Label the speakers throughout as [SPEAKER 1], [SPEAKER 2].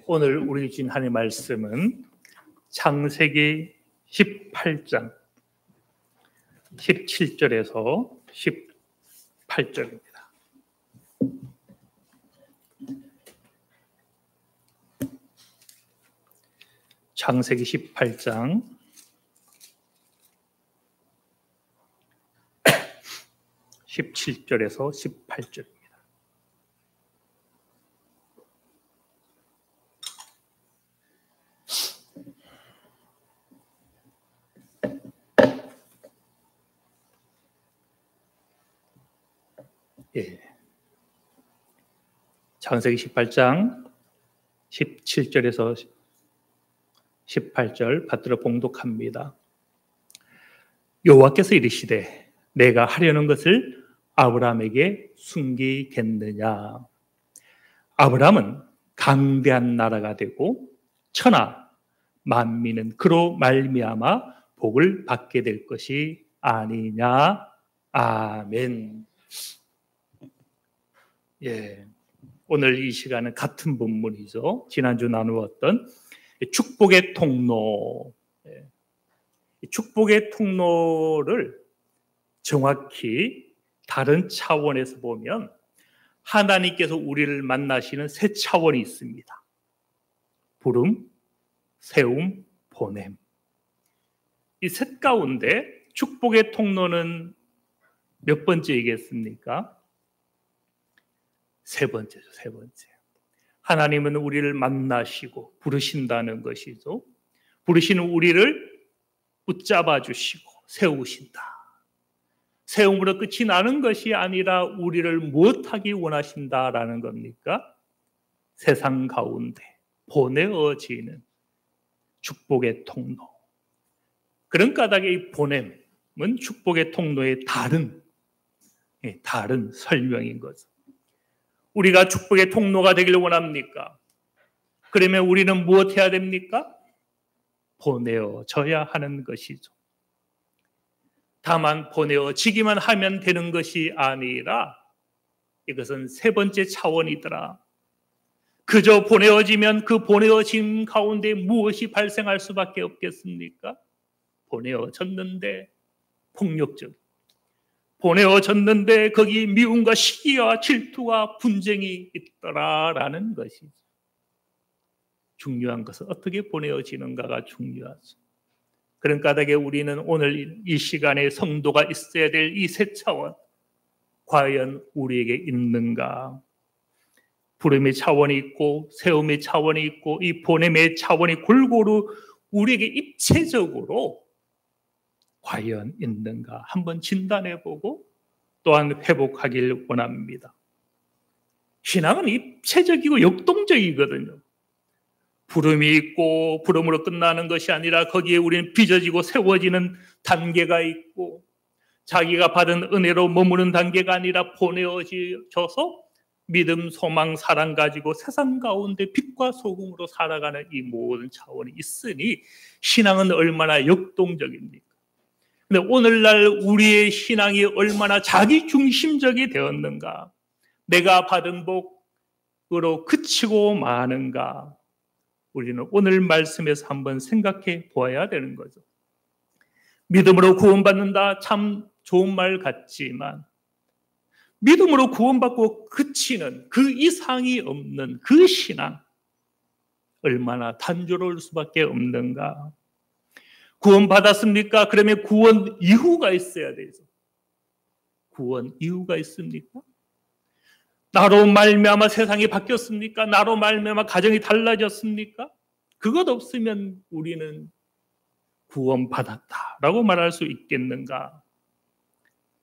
[SPEAKER 1] 오늘 우리 주신 하나님의 말씀은 창세기 18장 17절에서 18절입니다. 창세기 18장 17절에서 18절입니다. 창세기 18장 17절에서 18절 받들어 봉독합니다. 여호와께서 이르시되 내가 하려는 것을 아브라함에게 숨기겠느냐. 아브라함은 강대한 나라가 되고 천하 만민은 그로 말미암아 복을 받게 될 것이 아니냐. 아멘. 오늘 이 시간은 같은 본문이죠. 지난주 나누었던 축복의 통로. 축복의 통로를 정확히 다른 차원에서 보면 하나님께서 우리를 만나시는 세 차원이 있습니다. 부름, 세움, 보냄. 이 셋 가운데 축복의 통로는 몇 번째이겠습니까? 세 번째죠, 세 번째. 하나님은 우리를 만나시고 부르신다는 것이죠. 부르시는 우리를 붙잡아 주시고 세우신다. 세움으로 끝이 나는 것이 아니라 우리를 무엇하기 원하신다라는 겁니까? 세상 가운데 보내어지는 축복의 통로. 그런 까닭에 이 보냄은 축복의 통로의 다른 설명인 거죠. 우리가 축복의 통로가 되기를 원합니까? 그러면 우리는 무엇 해야 됩니까? 보내어져야 하는 것이죠. 다만 보내어지기만 하면 되는 것이 아니라 이것은 세 번째 차원이더라. 그저 보내어지면 그 보내어짐 가운데 무엇이 발생할 수밖에 없겠습니까? 보내어졌는데 폭력적, 보내어졌는데 거기 미움과 시기와 질투와 분쟁이 있더라라는 것이죠. 중요한 것은 어떻게 보내어지는가가 중요하죠. 그런 까닭에 우리는 오늘 이 시간에 성도가 있어야 될 이 세 차원, 과연 우리에게 있는가? 부름의 차원이 있고 세움의 차원이 있고 이 보냄의 차원이 골고루 우리에게 입체적으로 과연 있는가 한번 진단해보고 또한 회복하길 원합니다. 신앙은 입체적이고 역동적이거든요. 부름이 있고 부름으로 끝나는 것이 아니라 거기에 우리는 빚어지고 세워지는 단계가 있고 자기가 받은 은혜로 머무는 단계가 아니라 보내어져서 믿음, 소망, 사랑 가지고 세상 가운데 빛과 소금으로 살아가는 이 모든 차원이 있으니 신앙은 얼마나 역동적입니까? 근데 오늘날 우리의 신앙이 얼마나 자기중심적이 되었는가? 내가 받은 복으로 그치고 마는가? 우리는 오늘 말씀에서 한번 생각해 보아야 되는 거죠. 믿음으로 구원받는다 참 좋은 말 같지만 믿음으로 구원받고 그치는 그 이상이 없는 그 신앙 얼마나 단조로울 수밖에 없는가? 구원받았습니까? 그러면 구원 이후가 있어야 되죠. 구원 이후가 있습니까? 나로 말미암아 세상이 바뀌었습니까? 나로 말미암아 가정이 달라졌습니까? 그것 없으면 우리는 구원받았다라고 말할 수 있겠는가?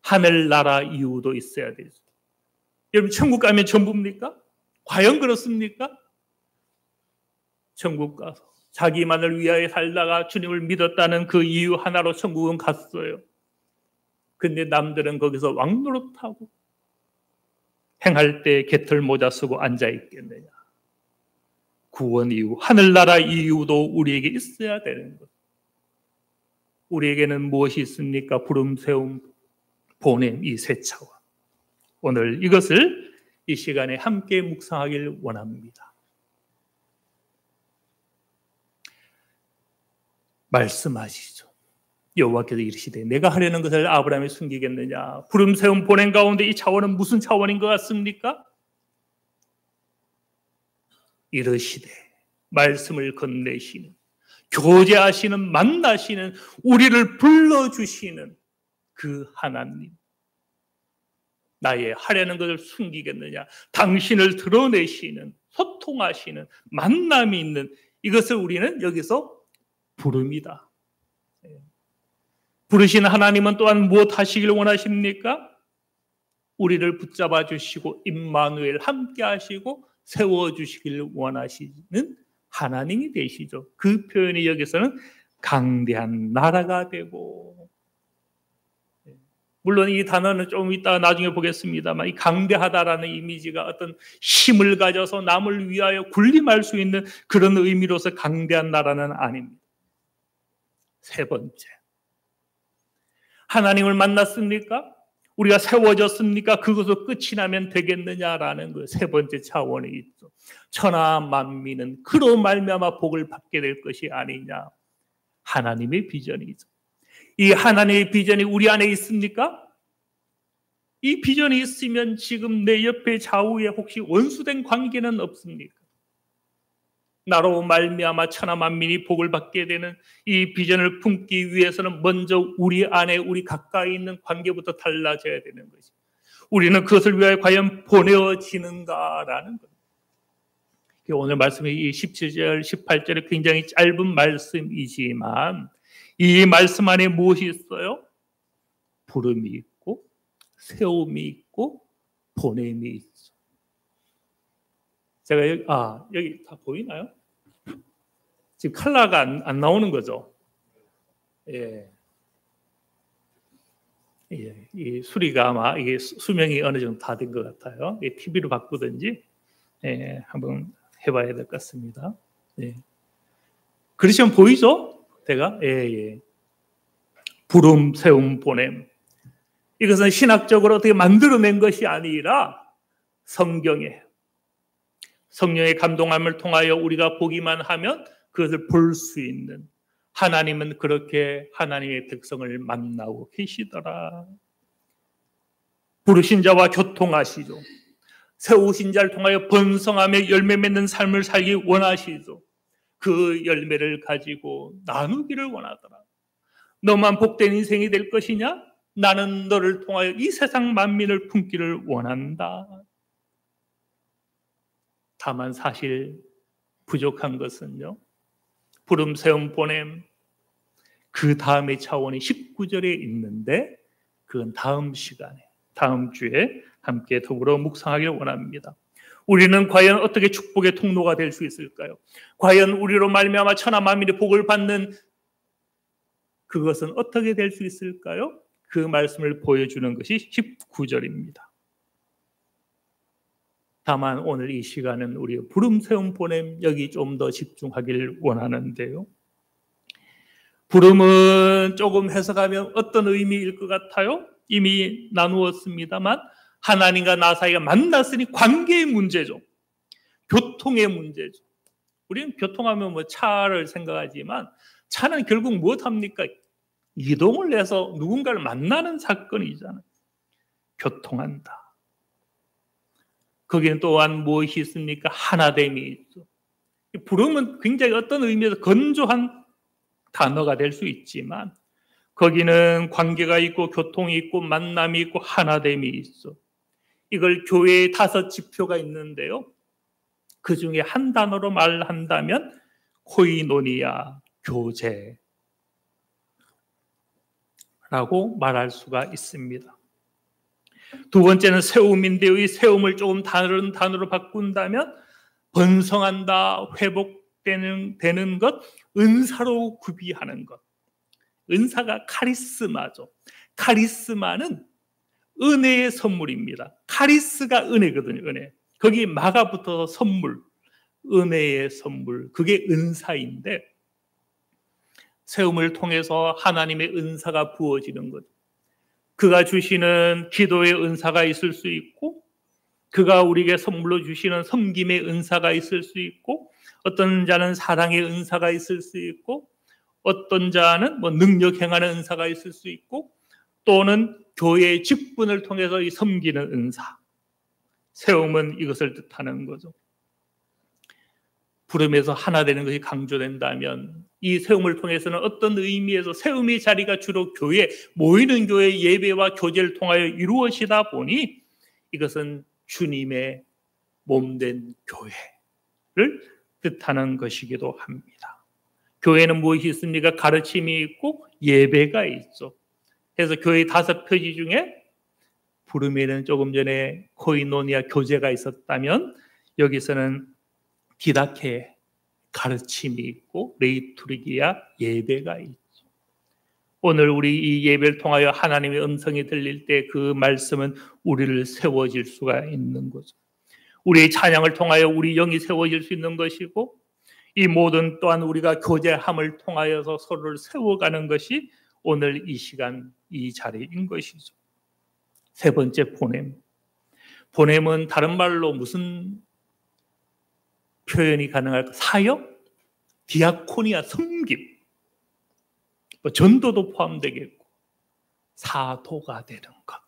[SPEAKER 1] 하늘나라 이유도 있어야 되죠. 여러분 천국 가면 전부입니까? 과연 그렇습니까? 천국 가서 자기만을 위하여 살다가 주님을 믿었다는 그 이유 하나로 천국은 갔어요. 근데 남들은 거기서 왕노릇하고 행할 때 개털 모자 쓰고 앉아있겠느냐. 구원 이유, 하늘나라 이유도 우리에게 있어야 되는 것. 우리에게는 무엇이 있습니까? 부름, 세움, 보냄 이 세 차원. 오늘 이것을 이 시간에 함께 묵상하길 원합니다. 말씀하시죠. 여호와께서 이르시되 내가 하려는 것을 아브라함이 숨기겠느냐. 구름 세움 보냄 가운데 이 차원은 무슨 차원인 것 같습니까? 이르시되 말씀을 건네시는, 교제하시는, 만나시는, 우리를 불러주시는 그 하나님. 나의 하려는 것을 숨기겠느냐. 당신을 드러내시는, 소통하시는, 만남이 있는, 이것을 우리는 여기서 부릅니다. 부르신 하나님은 또한 무엇 하시길 원하십니까? 우리를 붙잡아 주시고 임마누엘 함께 하시고 세워주시길 원하시는 하나님이 되시죠. 그 표현이 여기서는 강대한 나라가 되고, 물론 이 단어는 좀 이따 나중에 보겠습니다만 이 강대하다라는 이미지가 어떤 힘을 가져서 남을 위하여 군림할 수 있는 그런 의미로서 강대한 나라는 아닙니다. 세 번째, 하나님을 만났습니까? 우리가 세워졌습니까? 그것으로 끝이 나면 되겠느냐라는 그 세 번째 차원이 있죠. 천하 만민은 그로 말미암아 복을 받게 될 것이 아니냐. 하나님의 비전이죠. 이 하나님의 비전이 우리 안에 있습니까? 이 비전이 있으면 지금 내 옆에 좌우에 혹시 원수된 관계는 없습니까? 나로 말미암아 천하 만민이 복을 받게 되는 이 비전을 품기 위해서는 먼저 우리 안에 우리 가까이 있는 관계부터 달라져야 되는 것이, 우리는 그것을 위하여 과연 보내어지는가라는 것. 오늘 말씀이 이 17절 18절에 굉장히 짧은 말씀이지만 이 말씀 안에 무엇이 있어요? 부름이 있고 세움이 있고 보냄이 있죠. 제가 여기 다 보이나요? 지금 컬러가 안 나오는 거죠. 예. 예. 이 수리가 아마 이게 수명이 어느 정도 다 된 것 같아요. TV로 바꾸든지 한번 해봐야 될 것 같습니다. 예. 그러시면 보이죠? 제가 부름, 세움, 보냄. 이것은 신학적으로 어떻게 만들어낸 것이 아니라 성경의 성령의 감동함을 통하여 우리가 보기만 하면 그것을 볼 수 있는, 하나님은 그렇게 하나님의 백성을 만나고 계시더라. 부르신 자와 교통하시죠. 세우신 자를 통하여 번성하며 열매 맺는 삶을 살기 원하시죠. 그 열매를 가지고 나누기를 원하더라. 너만 복된 인생이 될 것이냐? 나는 너를 통하여 이 세상 만민을 품기를 원한다. 다만 사실 부족한 것은요, 부름, 세움, 보냄, 그 다음의 차원이 19절에 있는데 그건 다음 시간에, 다음 주에 함께 더불어 묵상하길 원합니다. 우리는 과연 어떻게 축복의 통로가 될 수 있을까요? 과연 우리로 말미암아 천하 만민의 복을 받는 그것은 어떻게 될 수 있을까요? 그 말씀을 보여주는 것이 19절입니다. 다만 오늘 이 시간은 우리 부름, 세움, 보냄 여기 좀 더 집중하기를 원하는데요. 부름은 조금 해석하면 어떤 의미일 것 같아요? 이미 나누었습니다만 하나님과 나 사이가 만났으니 관계의 문제죠. 교통의 문제죠. 우리는 교통하면 뭐 차를 생각하지만 차는 결국 무엇합니까? 이동을 해서 누군가를 만나는 사건이잖아요. 교통한다. 거기는 또한 무엇이 있습니까? 하나됨이 있죠. 부름은 굉장히 어떤 의미에서 건조한 단어가 될 수 있지만 거기는 관계가 있고 교통이 있고 만남이 있고 하나됨이 있어. 이걸 교회에 5 지표가 있는데요. 그 중에 한 단어로 말한다면 코이노니아, 교제라고 말할 수가 있습니다. 두 번째는 세움인데요. 이 세움을 조금 다른 단어로 바꾼다면 번성한다, 회복되는 것, 은사로 구비하는 것. 은사가 카리스마죠. 카리스마는 은혜의 선물입니다. 카리스가 은혜거든요. 은혜. 거기 마가 붙어서 선물, 은혜의 선물. 그게 은사인데 세움을 통해서 하나님의 은사가 부어지는 거죠. 그가 주시는 기도의 은사가 있을 수 있고 그가 우리에게 선물로 주시는 섬김의 은사가 있을 수 있고 어떤 자는 사랑의 은사가 있을 수 있고 어떤 자는 뭐 능력 행하는 은사가 있을 수 있고 또는 교회의 직분을 통해서 이 섬기는 은사, 세움은 이것을 뜻하는 거죠. 부름에서 하나 되는 것이 강조된다면 이 세움을 통해서는 어떤 의미에서 세움의 자리가 주로 교회, 모이는 교회 예배와 교제를 통하여 이루어지다 보니 이것은 주님의 몸된 교회를 뜻하는 것이기도 합니다. 교회는 무엇이 있습니까? 가르침이 있고 예배가 있죠. 그래서 교회 5표지 중에 부름에는 조금 전에 코이노니아 교제가 있었다면 여기서는 디다케 가르침이 있고 레이투르기아 예배가 있죠. 오늘 우리 이 예배를 통하여 하나님의 음성이 들릴 때 그 말씀은 우리를 세워질 수가 있는 거죠. 우리의 찬양을 통하여 우리 영이 세워질 수 있는 것이고 이 모든 또한 우리가 교제함을 통하여서 서로를 세워가는 것이 오늘 이 시간 이 자리인 것이죠. 세 번째 보냄. 보냄은 다른 말로 무슨 표현이 가능할까? 사역? 디아코니아 섬김. 전도도 포함되겠고 사도가 되는 것.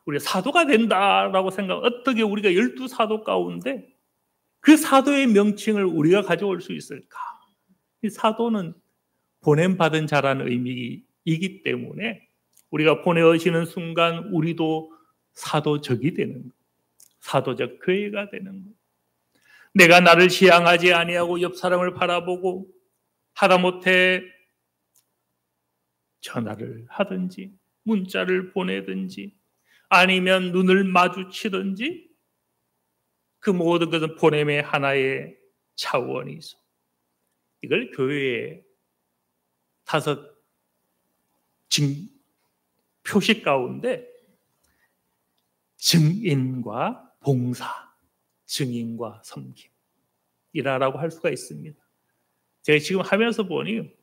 [SPEAKER 1] 우리가 사도가 된다라고 생각, 어떻게 우리가 12사도 가운데 그 사도의 명칭을 우리가 가져올 수 있을까? 이 사도는 보냄받은 자라는 의미이기 때문에 우리가 보내어지는 순간 우리도 사도적이 되는 것, 사도적 교회가 되는 것. 내가 나를 지향하지 아니하고 옆 사람을 바라보고 하다못해 전화를 하든지 문자를 보내든지 아니면 눈을 마주치든지 그 모든 것은 보냄의 하나의 차원이죠. 이걸 교회의 5 표시 가운데 증인과 봉사, 증인과 섬김이라고 할 수가 있습니다. 제가 지금 하면서 보니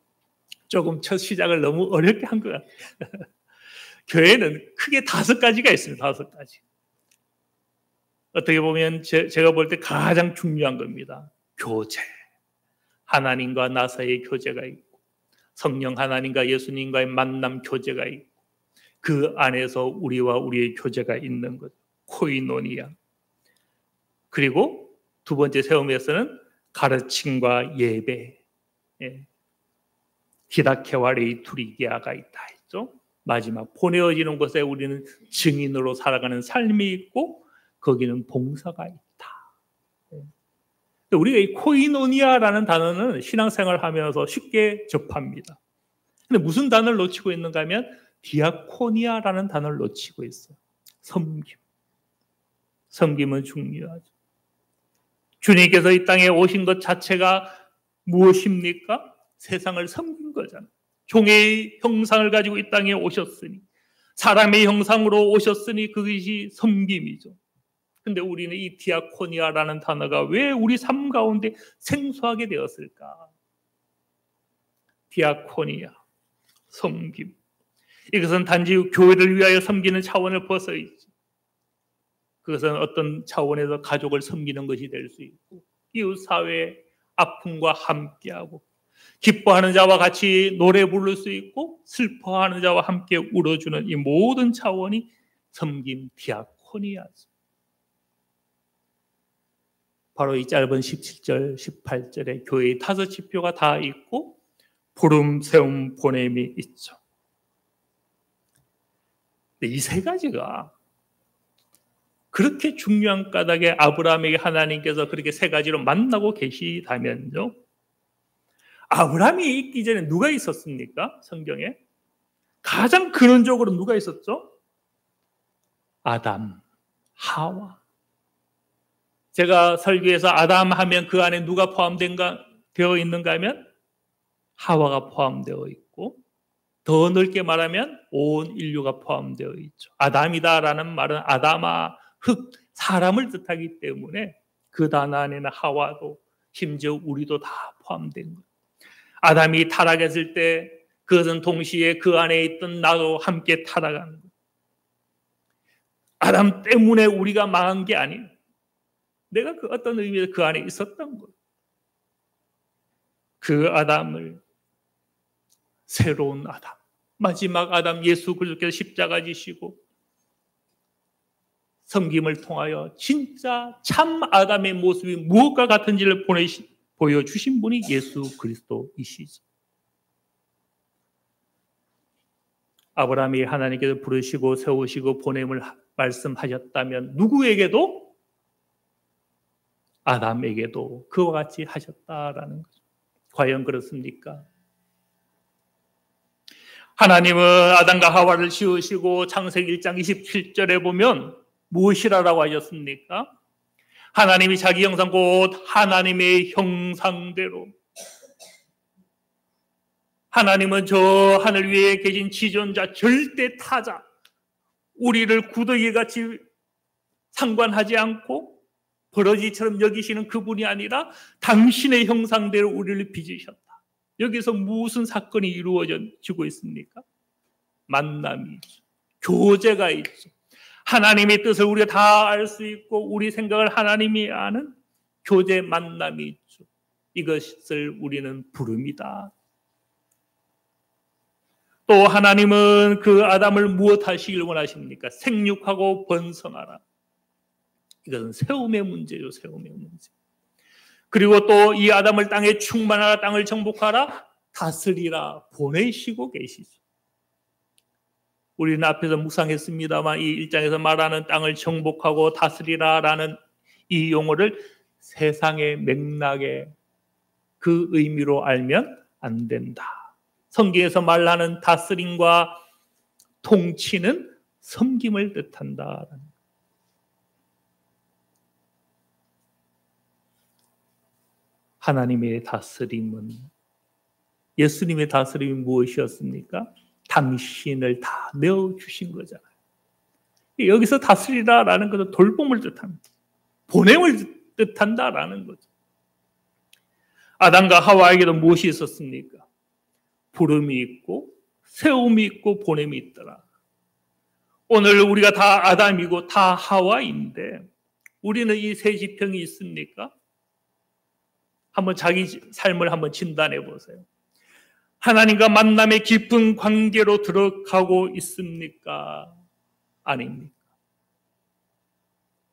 [SPEAKER 1] 조금 첫 시작을 너무 어렵게 한 것 같아요. 교회는 크게 5가지가 있습니다. 5가지. 어떻게 보면 제가 볼 때 가장 중요한 겁니다. 교제. 하나님과 나 사이의 교제가 있고 성령 하나님과 예수님과의 만남 교제가 있고 그 안에서 우리와 우리의 교제가 있는 것. 코이노니아. 그리고 2번째 세움에서는 가르침과 예배. 디다케와 레이투리기아가 있다 했죠. 마지막 보내어지는 곳에 우리는 증인으로 살아가는 삶이 있고 거기는 봉사가 있다. 우리가 이 코이노니아라는 단어는 신앙생활을 하면서 쉽게 접합니다. 근데 무슨 단어를 놓치고 있는가 하면 디아코니아라는 단어를 놓치고 있어요. 섬김. 섬김은 중요하죠. 주님께서 이 땅에 오신 것 자체가 무엇입니까? 세상을 섬긴 거잖아요. 종의 형상을 가지고 이 땅에 오셨으니 사람의 형상으로 오셨으니 그것이 섬김이죠. 근데 우리는 이 디아코니아라는 단어가 왜 우리 삶 가운데 생소하게 되었을까? 디아코니아, 섬김. 이것은 단지 교회를 위하여 섬기는 차원을 벗어 있지. 그것은 어떤 차원에서 가족을 섬기는 것이 될 수 있고 이웃사회의 아픔과 함께하고 기뻐하는 자와 같이 노래 부를 수 있고 슬퍼하는 자와 함께 울어주는 이 모든 차원이 섬김 디아코니아죠. 바로 이 짧은 17절, 18절에 교회의 5 지표가 다 있고 부름, 세움, 보냄이 있죠. 이 3가지가 그렇게 중요한 까닭에 아브라함에게 하나님께서 그렇게 3가지로 만나고 계시다면요. 아브라함이 있기 전에 누가 있었습니까? 성경에 가장 근원적으로 누가 있었죠? 아담, 하와. 제가 설교에서 아담 하면 그 안에 누가 되어 있는가 하면 하와가 포함되어 있고 더 넓게 말하면 온 인류가 포함되어 있죠. 아담이다라는 말은 아담아, 흙, 사람을 뜻하기 때문에 그 단어 안에는 하와도 심지어 우리도 다 포함된 거예요. 아담이 타락했을 때 그것은 동시에 그 안에 있던 나도 함께 타락하는 거예요. 아담 때문에 우리가 망한 게 아니에요. 내가 그 어떤 의미에서 그 안에 있었던 거예요. 그 아담을, 새로운 아담, 마지막 아담 예수 그리스도께서 십자가 지시고 섬김을 통하여 진짜 참 아담의 모습이 무엇과 같은지를 보여주신 분이 예수 그리스도이시죠. 아브라함이 하나님께서 부르시고 세우시고 보냄을 말씀하셨다면 누구에게도, 아담에게도 그와 같이 하셨다라는 거죠. 과연 그렇습니까? 하나님은 아담과 하와를 지으시고 창세기 1장 27절에 보면 무엇이라고 하셨습니까? 하나님이 자기 형상 곧 하나님의 형상대로, 하나님은 저 하늘 위에 계신 지존자, 절대 타자, 우리를 구더기같이 상관하지 않고 버러지처럼 여기시는 그분이 아니라 당신의 형상대로 우리를 빚으셨다. 여기서 무슨 사건이 이루어지고 있습니까? 만남이 있죠. 교제가 있죠. 하나님의 뜻을 우리가 다 알 수 있고 우리 생각을 하나님이 아는 교제 만남이 있죠. 이것을 우리는 부릅니다. 또 하나님은 그 아담을 무엇 하시길 원하십니까? 생육하고 번성하라. 이것은 세움의 문제죠. 세움의 문제. 그리고 또 이 아담을 땅에 충만하라, 땅을 정복하라, 다스리라 보내시고 계시죠. 우리는 앞에서 묵상했습니다만 이 1장에서 말하는 땅을 정복하고 다스리라라는 이 용어를 세상의 맥락에 그 의미로 알면 안 된다. 성경에서 말하는 다스림과 통치는 섬김을 뜻한다. 하나님의 다스림은, 예수님의 다스림이 무엇이었습니까? 당신을 다 내어주신 거잖아요. 여기서 다스리라라는 것은 돌봄을 뜻합니다. 보냄을 뜻한다라는 거죠. 아담과 하와에게도 무엇이 있었습니까? 부름이 있고 세움이 있고 보냄이 있더라. 오늘 우리가 다 아담이고 다 하와인데 우리는 이 세 지평이 있습니까? 한번 자기 삶을 한번 진단해 보세요. 하나님과 만남의 깊은 관계로 들어가고 있습니까? 아닙니까?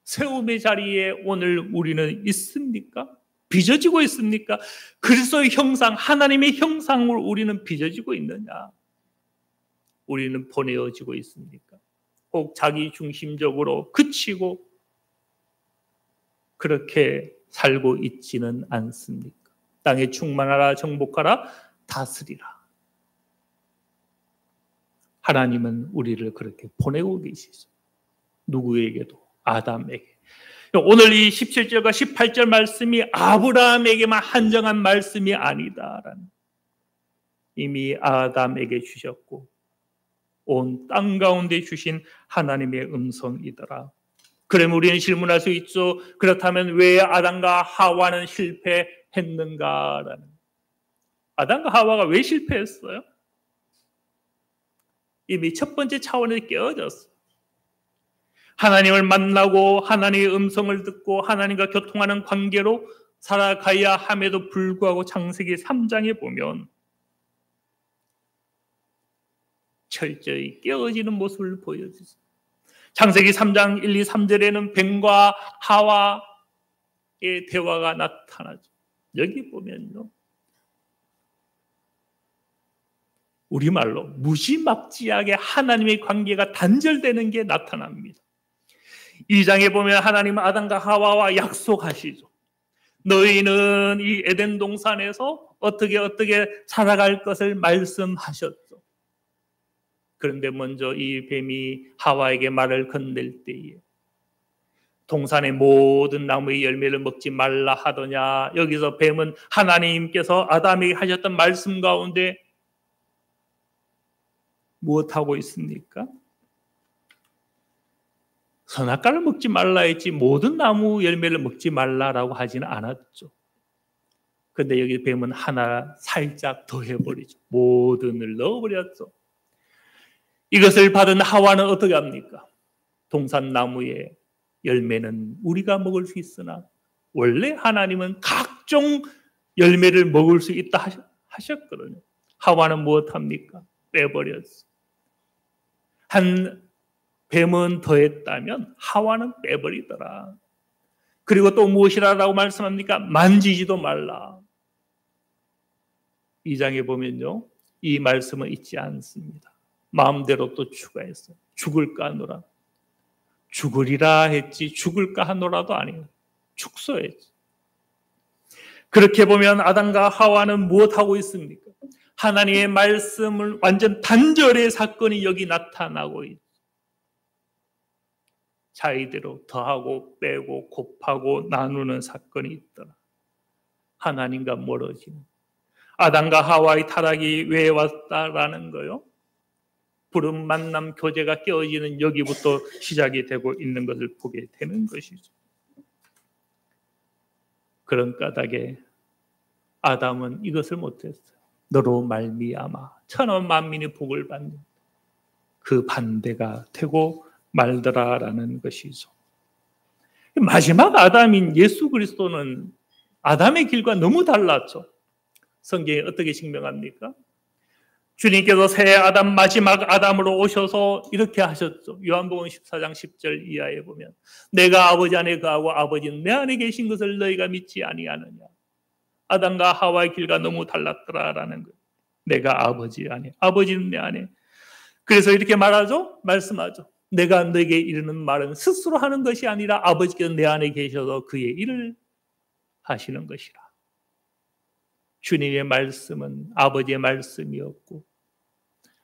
[SPEAKER 1] 세움의 자리에 오늘 우리는 있습니까? 빚어지고 있습니까? 그리스도의 형상, 하나님의 형상을 우리는 빚어지고 있느냐? 우리는 보내어지고 있습니까? 꼭 자기 중심적으로 그치고 그렇게 살고 있지는 않습니까? 땅에 충만하라, 정복하라, 다스리라. 하나님은 우리를 그렇게 보내고 계시죠. 누구에게도, 아담에게. 오늘 이 17절과 18절 말씀이 아브라함에게만 한정한 말씀이 아니다라는, 이미 아담에게 주셨고 온 땅 가운데 주신 하나님의 음성이더라. 그러면 우리는 질문할 수 있죠. 그렇다면 왜 아담과 하와는 실패했는가라는. 아담과 하와가 왜 실패했어요? 이미 첫 번째 차원에서 깨어졌어요. 하나님을 만나고 하나님의 음성을 듣고 하나님과 교통하는 관계로 살아가야 함에도 불구하고 창세기 3장에 보면 철저히 깨어지는 모습을 보여주죠. 창세기 3장 1, 2, 3절에는 뱀과 하와의 대화가 나타나죠. 여기 보면요, 우리말로 무지막지하게 하나님의 관계가 단절되는 게 나타납니다. 2장에 보면 하나님은 아담과 하와와 약속하시죠. 너희는 이 에덴 동산에서 어떻게 살아갈 것을 말씀하셨죠. 그런데 먼저 이 뱀이 하와에게 말을 건넬 때에 동산의 모든 나무의 열매를 먹지 말라 하더냐. 여기서 뱀은 하나님께서 아담에게 하셨던 말씀 가운데 무엇하고 있습니까? 선악과를 먹지 말라 했지 모든 나무 열매를 먹지 말라라고 하지는 않았죠. 그런데 여기 뱀은 하나 살짝 더 해버리죠. 모든을 넣어버렸죠. 이것을 받은 하와는 어떻게 합니까? 동산나무의 열매는 우리가 먹을 수 있으나 원래 하나님은 각종 열매를 먹을 수 있다 하셨거든요. 하와는 무엇합니까? 빼버렸어. 한 뱀은 더했다면 하와는 빼버리더라. 그리고 또 무엇이라고 말씀합니까? 만지지도 말라. 2장에 보면요, 이 말씀은 있지 않습니다. 마음대로 또 추가했어요. 죽을까 하노라. 죽으리라 했지 죽을까 하노라도 아니에요. 축소했지. 그렇게 보면 아담과 하와는 무엇하고 있습니까? 하나님의 말씀을 완전 단절의 사건이 여기 나타나고 있죠. 자의대로 더하고 빼고 곱하고 나누는 사건이 있더라. 하나님과 멀어지는. 아담과 하와의 타락이 왜 왔다라는 거요? 부른 만남 교제가 깨어지는 여기부터 시작이 되고 있는 것을 보게 되는 것이죠. 그런 까닭에 아담은 이것을 못했어요. 너로 말미암아 천하 만민이 복을 받는 그 반대가 되고 말더라라는 것이죠. 마지막 아담인 예수 그리스도는 아담의 길과 너무 달랐죠. 성경에 어떻게 증명합니까? 주님께서 새 아담 마지막 아담으로 오셔서 이렇게 하셨죠. 요한복음 14장 10절 이하에 보면 내가 아버지 안에 거하고 아버지는 내 안에 계신 것을 너희가 믿지 아니하느냐. 아담과 하와의 길과 너무 달랐더라라는 거예요. 내가 아버지 안에, 아버지는 내 안에. 그래서 이렇게 말하죠. 말씀하죠. 내가 너에게 이르는 말은 스스로 하는 것이 아니라 아버지께서 내 안에 계셔서 그의 일을 하시는 것이라. 주님의 말씀은 아버지의 말씀이었고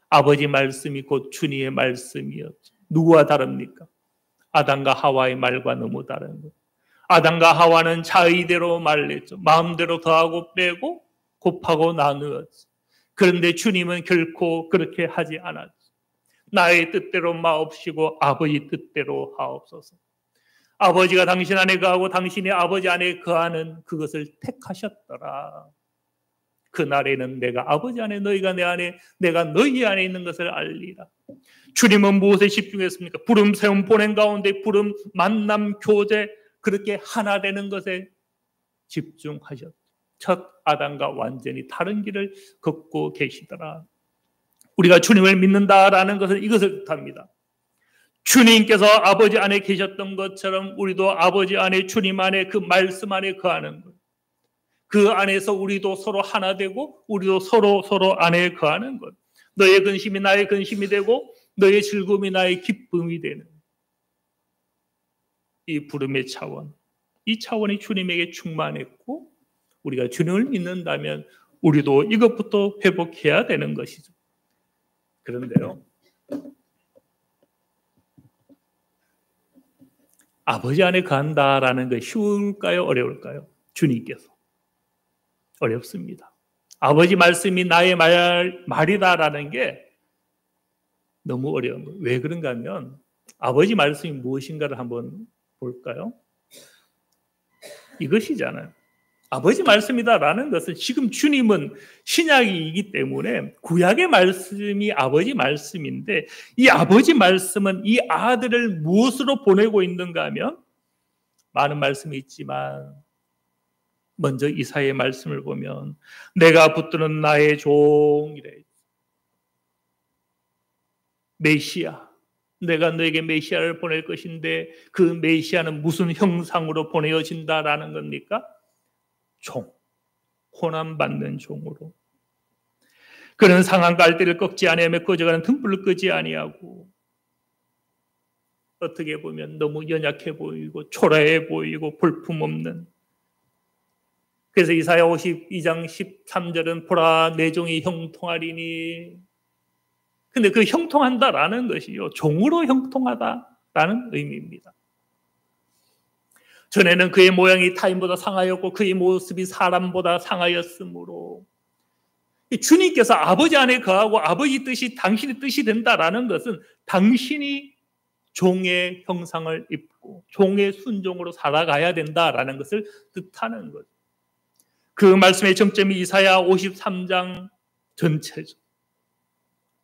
[SPEAKER 1] 아버지 말씀이 곧 주님의 말씀이었죠. 누구와 다릅니까? 아담과 하와의 말과 너무 다른 거예요. 아담과 하와는 자의대로 말했죠. 마음대로 더하고 빼고 곱하고 나누었죠. 그런데 주님은 결코 그렇게 하지 않았죠. 나의 뜻대로 마옵시고 아버지 뜻대로 하옵소서. 아버지가 당신 안에 거하고 당신이 아버지 안에 거하는 그것을 택하셨더라. 그날에는 내가 아버지 안에 너희가 내 안에 내가 너희 안에 있는 것을 알리라. 주님은 무엇에 집중했습니까? 부름 세움 보낸 가운데 부름 만남 교제 그렇게 하나 되는 것에 집중하셨죠. 첫 아담과 완전히 다른 길을 걷고 계시더라. 우리가 주님을 믿는다라는 것은 이것을 뜻합니다. 주님께서 아버지 안에 계셨던 것처럼 우리도 아버지 안에 주님 안에 그 말씀 안에 거하는 것. 그 안에서 우리도 서로 하나 되고 우리도 서로 안에 거하는 것. 너의 근심이 나의 근심이 되고 너의 즐거움이 나의 기쁨이 되는 이 부름의 차원. 이 차원이 주님에게 충만했고 우리가 주님을 믿는다면 우리도 이것부터 회복해야 되는 것이죠. 그런데요. 아버지 안에 간다라는 게 쉬울까요? 어려울까요? 주님께서. 어렵습니다. 아버지 말씀이 나의 말이다라는 게 너무 어려운 거예요. 왜 그런가 하면 아버지 말씀이 무엇인가를 한번 볼까요? 이것이잖아요. 아버지 말씀이다라는 것은 지금 주님은 신약이기 때문에 구약의 말씀이 아버지 말씀인데 이 아버지 말씀은 이 아들을 무엇으로 보내고 있는가 하면 많은 말씀이 있지만 먼저 이사야의 말씀을 보면 내가 붙드는 나의 종이래. 메시아. 내가 너에게 메시아를 보낼 것인데 그 메시아는 무슨 형상으로 보내어진다라는 겁니까? 종. 고난받는 종으로. 그는 상한 갈대를 꺾지 아니하며 꺼져가는 등불을 끄지 아니하고 어떻게 보면 너무 연약해 보이고 초라해 보이고 볼품없는 그래서 이사야 52장 13절은 보라 내 종이 형통하리니 근데 그 형통한다라는 것이요 종으로 형통하다라는 의미입니다. 전에는 그의 모양이 타인보다 상하였고 그의 모습이 사람보다 상하였으므로 주님께서 아버지 안에 거하고 아버지 뜻이 당신의 뜻이 된다라는 것은 당신이 종의 형상을 입고 종의 순종으로 살아가야 된다라는 것을 뜻하는 거죠. 그 말씀의 정점이 이사야 53장 전체죠.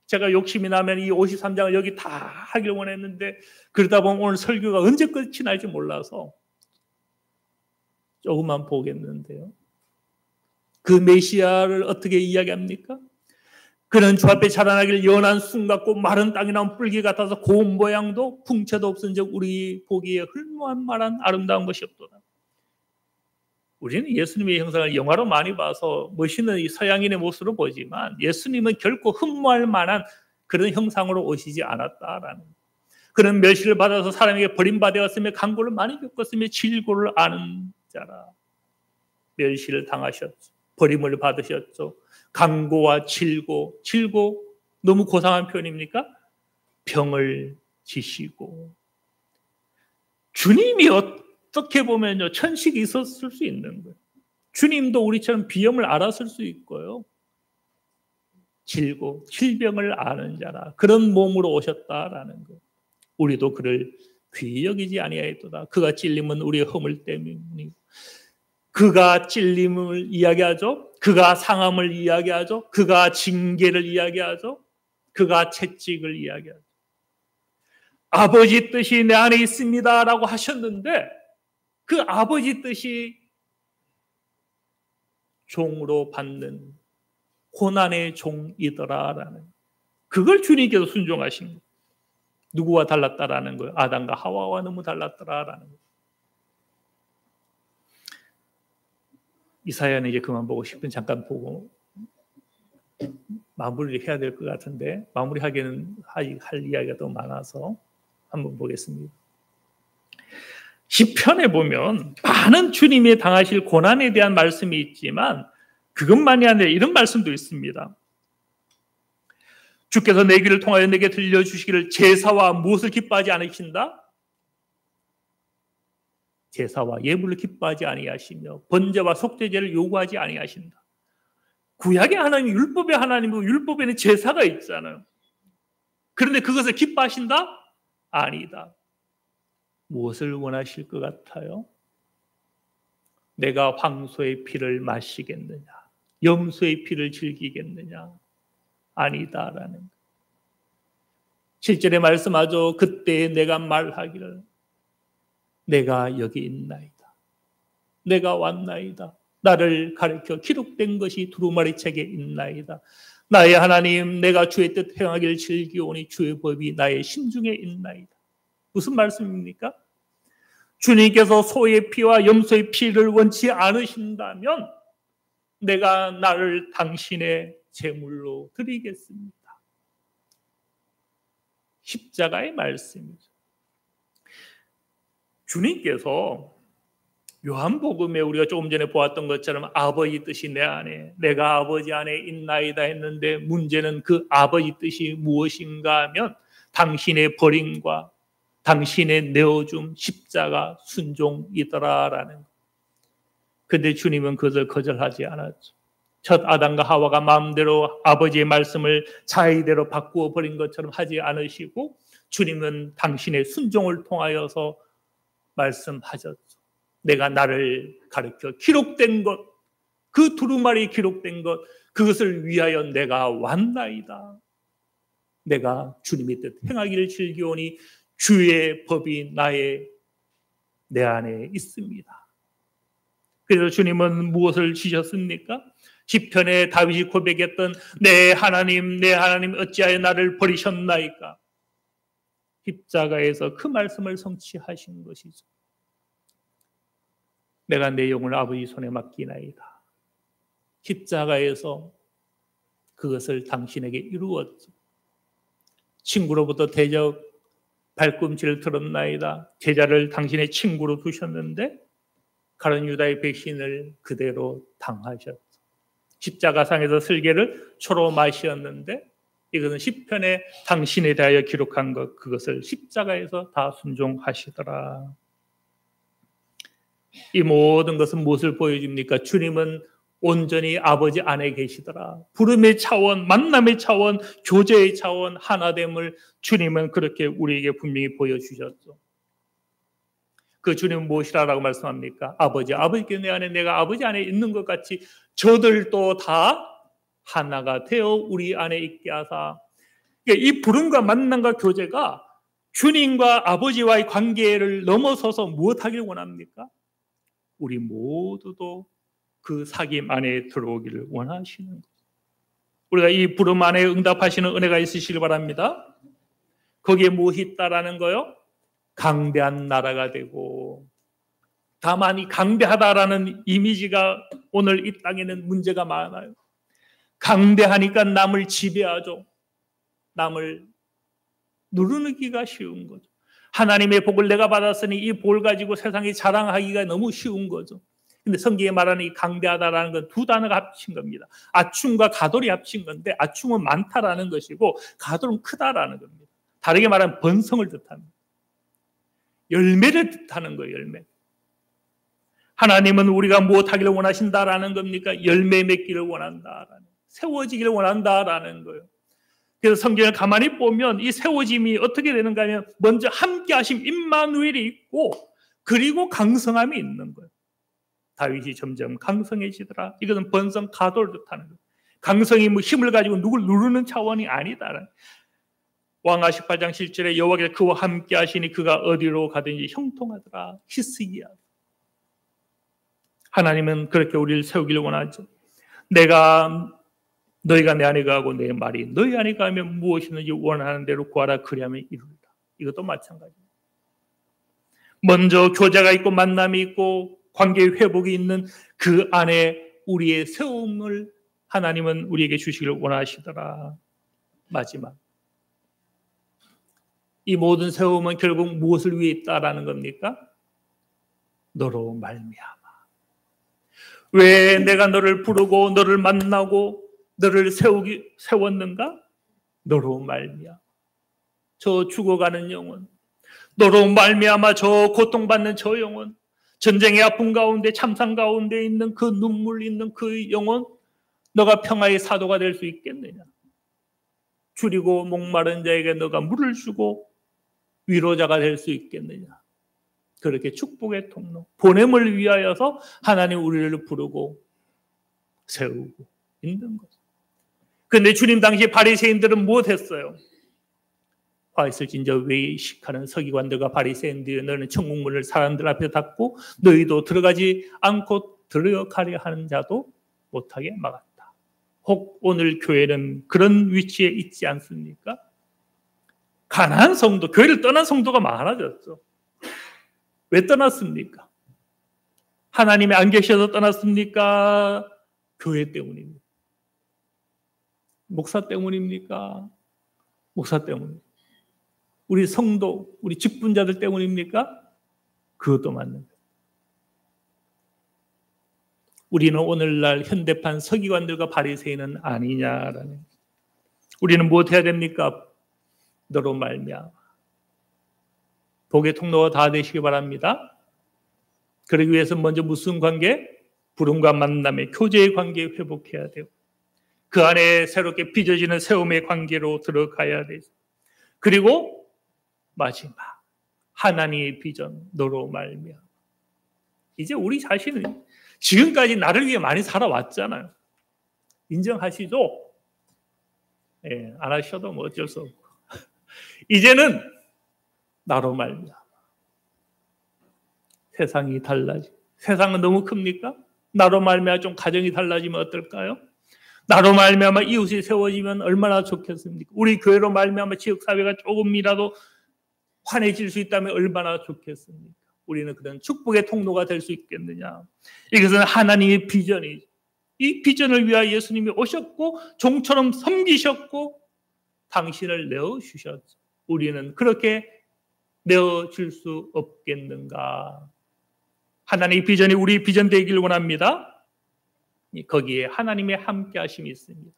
[SPEAKER 1] 제가 욕심이 나면 이 53장을 여기 다 하길 원했는데 그러다 보면 오늘 설교가 언제 끝이 날지 몰라서 조금만 보겠는데요. 그 메시아를 어떻게 이야기합니까? 그는 주 앞에 자라나길 연한 쑥 같고 마른 땅에 나온 뿔기 같아서 고운 모양도 풍채도 없은 즉 우리 보기에 훌무한 말한 아름다운 것이 없도다. 우리는 예수님의 형상을 영화로 많이 봐서 멋있는 이 서양인의 모습으로 보지만 예수님은 결코 흠모할 만한 그런 형상으로 오시지 않았다라는. 그는 멸시를 받아서 사람에게 버림받았으며 강고를 많이 겪었으며 질고를 아는 자라. 멸시를 당하셨죠. 버림을 받으셨죠. 강고와 질고 너무 고상한 표현입니까? 병을 지시고. 주님이 어떻게 보면요 천식이 있었을 수 있는 거예요. 주님도 우리처럼 비염을 앓았을 수 있고요. 질고 질병을 아는 자라 그런 몸으로 오셨다라는 거예요. 우리도 그를 귀히 여기지 아니하였도다. 그가 찔림은 우리의 허물 때문이고 그가 찔림을 이야기하죠. 그가 상함을 이야기하죠. 그가 징계를 이야기하죠. 그가 채찍을 이야기하죠. 아버지 뜻이 내 안에 있습니다 라고 하셨는데 그 아버지 뜻이 종으로 받는 고난의 종이더라라는 그걸 주님께서 순종하신 거예요. 누구와 달랐다라는 거예요? 아담과 하와와 너무 달랐더라라는 거예요. 이사야는 이제 그만 보고 싶은 잠깐 보고 마무리를 해야 될 것 같은데 마무리하기에는 할 이야기가 더 많아서 한번 보겠습니다. 시편에 보면 많은 주님이 당하실 고난에 대한 말씀이 있지만 그것만이 아니라 이런 말씀도 있습니다. 주께서 내 귀를 통하여 내게 들려주시기를 제사와 무엇을 기뻐하지 않으신다? 제사와 예물을 기뻐하지 아니하시며 번제와 속죄제를 요구하지 아니하신다. 구약의 하나님, 율법의 하나님이고 율법에는 제사가 있잖아요. 그런데 그것을 기뻐하신다? 아니다. 무엇을 원하실 것 같아요? 내가 황소의 피를 마시겠느냐? 염소의 피를 즐기겠느냐? 아니다라는 것. 7절에 말씀하죠. 그때 내가 말하기를 내가 여기 있나이다. 내가 왔나이다. 나를 가르쳐 기록된 것이 두루마리 책에 있나이다. 나의 하나님 내가 주의 뜻 행하기를 즐기오니 주의 법이 나의 심중에 있나이다. 무슨 말씀입니까? 주님께서 소의 피와 염소의 피를 원치 않으신다면 내가 나를 당신의 제물로 드리겠습니다. 십자가의 말씀이죠. 주님께서 요한복음에 우리가 조금 전에 보았던 것처럼 아버지 뜻이 내 안에 내가 아버지 안에 있나이다 했는데 문제는 그 아버지 뜻이 무엇인가 하면 당신의 버림과 당신의 내어줌 십자가 순종이더라라는 것. 그런데 주님은 그것을 거절하지 않았죠. 첫 아담과 하와가 마음대로 아버지의 말씀을 자의대로 바꾸어 버린 것처럼 하지 않으시고 주님은 당신의 순종을 통하여서 말씀하셨죠. 내가 나를 가르쳐 기록된 것, 그 두루마리 기록된 것, 그것을 위하여 내가 왔나이다. 내가 주님의 뜻 행하기를 즐기오니 주의 법이 내 안에 있습니다. 그래서 주님은 무엇을 지셨습니까? 시편에 다윗이 고백했던 내 하나님 어찌하여 나를 버리셨나이까? 십자가에서 그 말씀을 성취하신 것이죠. 내가 내 영혼을 아버지 손에 맡기나이다. 십자가에서 그것을 당신에게 이루었죠. 친구로부터 대적 발꿈치를 들었나이다. 제자를 당신의 친구로 두셨는데 가룟 유다의 배신을 그대로 당하셨죠. 십자가상에서 슬개를 초로 마셨는데 이것은 시편에 당신에 대하여 기록한 것, 그것을 십자가에서 다 순종하시더라. 이 모든 것은 무엇을 보여줍니까? 주님은 온전히 아버지 안에 계시더라. 부름의 차원, 만남의 차원, 교제의 차원, 하나됨을 주님은 그렇게 우리에게 분명히 보여주셨죠. 그 주님은 무엇이라고 말씀합니까? 아버지께 내 안에 내가 아버지 안에 있는 것 같이 저들도 다 하나가 되어 우리 안에 있게 하사. 이 부름과 만남과 교제가 주님과 아버지와의 관계를 넘어서서 무엇하길 원합니까? 우리 모두도 그 사귐 안에 들어오기를 원하시는 거예요. 우리가 이 부름 안에 응답하시는 은혜가 있으시길 바랍니다. 거기에 무엇이 있다라는 거요? 강대한 나라가 되고, 다만 이 강대하다라는 이미지가 오늘 이 땅에는 문제가 많아요. 강대하니까 남을 지배하죠. 남을 누르기가 쉬운 거죠. 하나님의 복을 내가 받았으니 이 복을 가지고 세상에 자랑하기가 너무 쉬운 거죠. 근데 성경에 말하는 이 강대하다라는 건 두 단어가 합친 겁니다. 아춤과 가돌이 합친 건데, 아춤은 많다라는 것이고 가돌은 크다라는 겁니다. 다르게 말하면 번성을 뜻합니다. 열매를 뜻하는 거예요. 열매. 하나님은 우리가 무엇하기를 원하신다라는 겁니까? 열매 맺기를 원한다라는, 세워지기를 원한다라는 거예요. 그래서 성경을 가만히 보면 이 세워짐이 어떻게 되는가 하면 먼저 함께하심 임마누엘이 있고, 그리고 강성함이 있는 거예요. 다윗이 점점 강성해지더라. 이것은 번성 가도를 뜻하는 거예요. 강성이 뭐 힘을 가지고 누굴 누르는 차원이 아니다. 왕하 18장 7절에 여호와께서 그와 함께 하시니 그가 어디로 가든지 형통하더라. 히스기야. 하나님은 그렇게 우리를 세우기를 원하죠. 너희가 내 안에 가고 내 말이 너희 안에 가면 무엇이든지 원하는 대로 구하라. 그리하면 이루리라. 이것도 마찬가지입니다. 먼저 교제가 있고 만남이 있고 관계의 회복이 있는 그 안에 우리의 세움을 하나님은 우리에게 주시기를 원하시더라. 마지막, 이 모든 세움은 결국 무엇을 위해 있다라는 겁니까? 너로 말미암아. 왜 내가 너를 부르고 너를 만나고 너를 세웠는가? 너로 말미암아. 저 죽어가는 영혼, 너로 말미암아 저 고통받는 저 영혼, 전쟁의 아픔 가운데 참상 가운데 있는 그 눈물 있는 그 영혼, 너가 평화의 사도가 될 수 있겠느냐? 줄이고 목마른 자에게 너가 물을 주고 위로자가 될 수 있겠느냐? 그렇게 축복의 통로, 보냄을 위하여서 하나님 우리를 부르고 세우고 있는 거죠. 그런데 주님 당시 바리새인들은 무엇했어요? 화 있을진저 외식하는 서기관들과 바리새인들이 너는 천국문을 사람들 앞에 닫고 너희도 들어가지 않고 들어가려 하는 자도 못하게 막았다. 혹 오늘 교회는 그런 위치에 있지 않습니까? 가난한 성도, 교회를 떠난 성도가 많아졌죠. 왜 떠났습니까? 하나님이 안 계셔서 떠났습니까? 교회 때문입니다. 목사 때문입니까? 목사 때문입니다. 우리 성도, 우리 직분자들 때문입니까? 그것도 맞는 거예요. 우리는 오늘날 현대판 서기관들과 바리새인은 아니냐라는. 우리는 무엇 해야 됩니까? 너로 말미암아. 복의 통로가 다 되시기 바랍니다. 그러기 위해서 먼저 무슨 관계? 부름과 만남의 교제의 관계 회복해야 돼요. 그 안에 새롭게 빚어지는 세움의 관계로 들어가야 되죠. 그리고 마지막, 하나님의 비전, 너로 말미암아. 이제 우리 자신은 지금까지 나를 위해 많이 살아왔잖아요. 인정하시죠? 예, 안 하셔도 뭐 어쩔 수 없고. 이제는 나로 말미암아. 세상이 달라지. 세상은 너무 큽니까? 나로 말미암아 좀 가정이 달라지면 어떨까요? 나로 말미암아 이웃이 세워지면 얼마나 좋겠습니까? 우리 교회로 말미암아 지역사회가 조금이라도 환해질 수 있다면 얼마나 좋겠습니까? 우리는 그런 축복의 통로가 될 수 있겠느냐? 이것은 하나님의 비전이죠. 이 비전을 위하여 예수님이 오셨고 종처럼 섬기셨고 당신을 내어주셨죠. 우리는 그렇게 내어줄 수 없겠는가? 하나님의 비전이 우리 비전 되기를 원합니다. 거기에 하나님의 함께하심이 있습니다.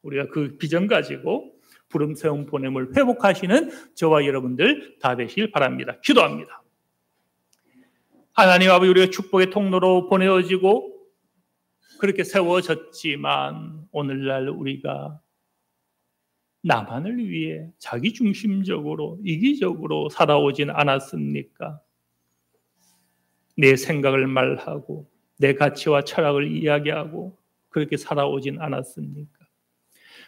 [SPEAKER 1] 우리가 그 비전 가지고 부름 세움 보냄을 회복하시는 저와 여러분들 다 되시길 바랍니다. 기도합니다. 하나님 아버지, 우리가 축복의 통로로 보내어지고 그렇게 세워졌지만 오늘날 우리가 나만을 위해 자기중심적으로 이기적으로 살아오진 않았습니까? 내 생각을 말하고 내 가치와 철학을 이야기하고 그렇게 살아오진 않았습니까?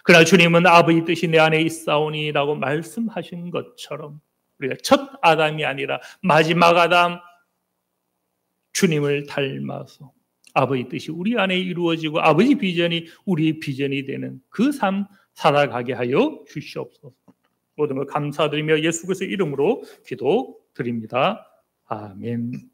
[SPEAKER 1] 그러나 주님은 아버지 뜻이 내 안에 있사오니 라고 말씀하신 것처럼 우리가 첫 아담이 아니라 마지막 아담 주님을 닮아서 아버지 뜻이 우리 안에 이루어지고 아버지 비전이 우리의 비전이 되는 그 삶 살아가게 하여 주시옵소서. 모든 걸 감사드리며 예수 그리스도의 이름으로 기도드립니다. 아멘.